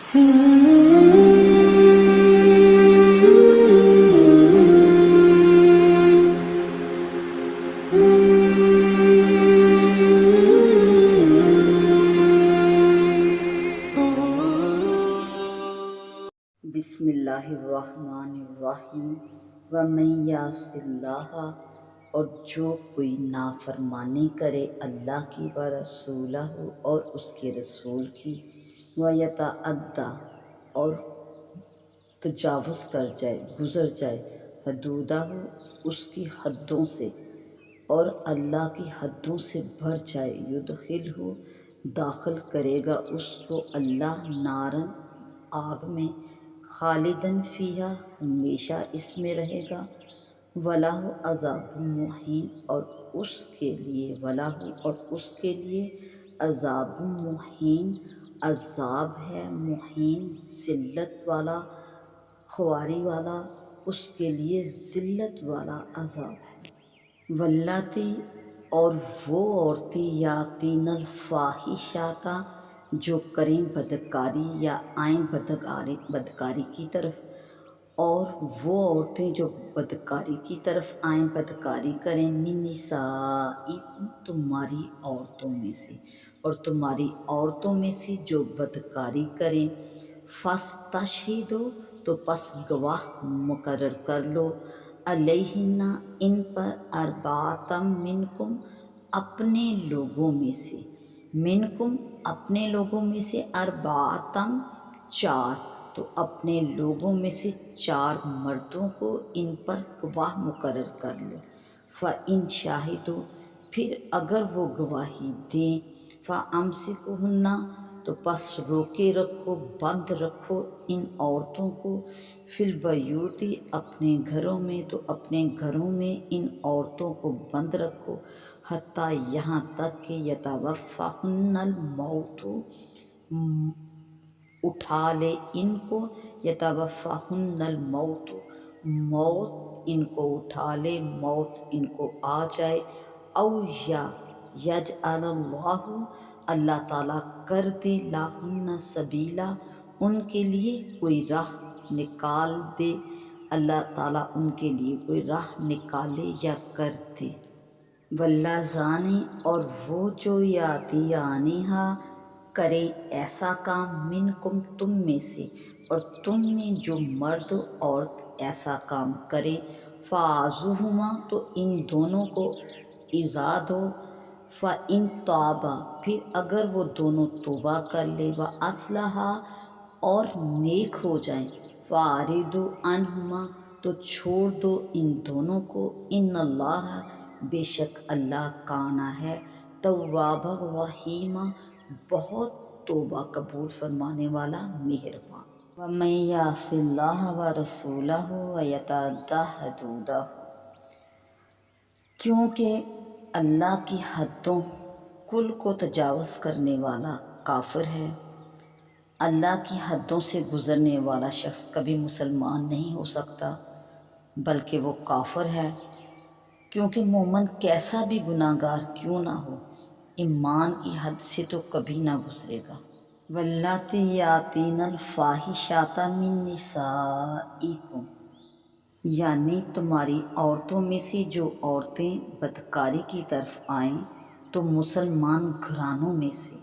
بسم اللہ الرحمن الرحیم ومن یعص اللہ، اور جو کوئی نافرمانی کرے اللہ کی و رسولہ اور اس کے رسول کی، ویتعدی اور تجاوز کر جائے، گزر جائے، حدودہ اس کی حدوں سے، اور اللہ کی حدوں سے بڑھ جائے، یدخلہ داخل کرے گا اس کو اللہ نارن آگ میں، خالدن فیہا ہمیشہ اس میں رہے گا، وَلَہُ عذاب مہین اور اس کے لیے عذاب مہین، عذاب ہے مہین ذلت والا، خواری والا، اس کے لیے ذلت والا عذاب ہے۔ واللاتی اور وہ عورتیں یاتین الفاحشات جو کریں بدکاری یا آئیں بدکاری کی طرف، اور وہ عورتیں جو بدکاری کی طرف آئیں، بدکاری کریں، من نسائکم تمہاری عورتوں میں سے، اور تمہاری عورتوں میں سے جو بدکاری کریں، فاستشہدوا تو پس گواہ مقرر کر لو، علیہن ان پر، اربعۃ منکم اپنے لوگوں میں سے، منکم اپنے لوگوں میں سے، اربعۃ چار، تو اپنے لوگوں میں سے چار مردوں کو ان پر گواہ مقرر کر لو، فإن شاہدوا پھر اگر وہ گواہی دیں، فامسکوہن تو پس روکے رکھو، بند رکھو ان عورتوں کو، فی البیوت اپنے گھروں میں، تو اپنے گھروں میں ان عورتوں کو بند رکھو، حتیٰ یہاں تک کہ یتوفاہن الموت اٹھا لے ان کو، یتوفاہن الموت موت ان کو اٹھا لے، موت ان کو آ جائے، او یا یجعل اللہ اللہ تعالیٰ کر دے، لہن سبیلا ان کے لیے کوئی راہ نکال دے، اللہ تعالیٰ ان کے لیے کوئی راہ نکالے یا کر دے۔ واللذان اور وہ جو یاتیانہا کریں ایسا کام، منکم تم میں سے، اور تم میں جو مرد عورت ایسا کام کریں، فآذوہما تو ان دونوں کو ایذا دو، فإن تابا پھر اگر وہ دونوں توبہ کر لے، وأصلحا اور نیک ہو جائیں، فأعرضوا عنہما تو چھوڑ دو ان دونوں کو، ان اللہ بے شک اللہ کانا ہے، توابا رحیما بہت توبہ قبول فرمانے والا، مہربان۔ وَمَن یعص اللہ وَرَسُولَہ وَیَتَعَدَّ حُدُودَہ کیونکہ اللہ کی حدوں کل کو تجاوز کرنے والا کافر ہے۔ اللہ کی حدوں سے گزرنے والا شخص کبھی مسلمان نہیں ہو سکتا، بلکہ وہ کافر ہے، کیونکہ مومن کیسا بھی گناہ گار کیوں نہ ہو، ایمان کی حد سے تو کبھی نہ گزرے گا۔ واللاتی یاتین الفاحشات من نسائکم یعنی تمہاری عورتوں میں سے جو عورتیں بدکاری کی طرف آئیں، تو مسلمان گھرانوں میں سے،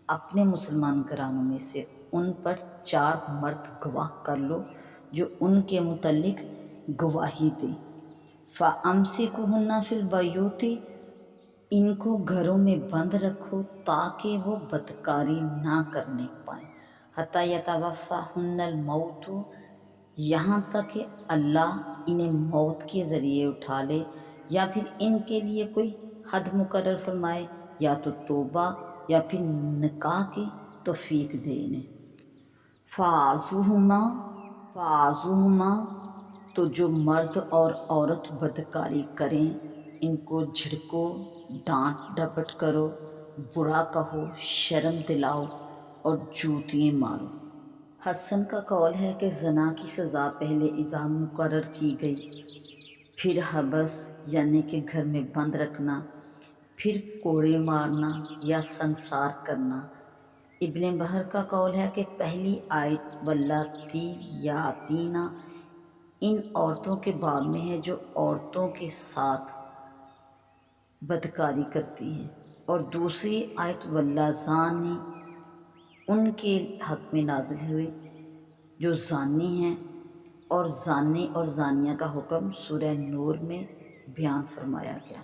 اپنے مسلمان گھرانوں میں سے ان پر چار مرد گواہ کر لو جو ان کے متعلق گواہی دیں، فَأَمْسِكُوهُنَّ فِي الْبَيُوتِ ان کو گھروں میں بند رکھو تاکہ وہ بدکاری نہ کرنے پائیں، حتیٰ یتوفاہن الموت یہاں تک کہ اللہ انہیں موت کے ذریعے اٹھا لے، یا پھر ان کے لیے کوئی حد مقرر فرمائے، یا تو توبہ یا پھر نکاح کی توفیق دے انہیں۔ فَعَزُوهُمَا تو جو مرد اور عورت بدکاری کریں ان کو جھڑکو، ڈانٹ ڈپٹ کرو، برا کہو، شرم دلاؤ اور جوتیاں مارو۔ حسن کا قول ہے کہ زنا کی سزا پہلے اعدام مقرر کی گئی، پھر حبس یعنی کہ گھر میں بند رکھنا، پھر کوڑے مارنا یا سنسار کرنا، ابن بحر کا قول ہے کہ پہلی آیت واللاتی یاتینا ان عورتوں کے باب میں ہے جو عورتوں کے ساتھ بدکاری کرتی ہیں، اور دوسری آیت واللذانی ان کے حق میں نازل ہوئی جو زانی ہیں، اور زانی اور زانیہ کا حکم سورہ نور میں بیان فرمایا گیا۔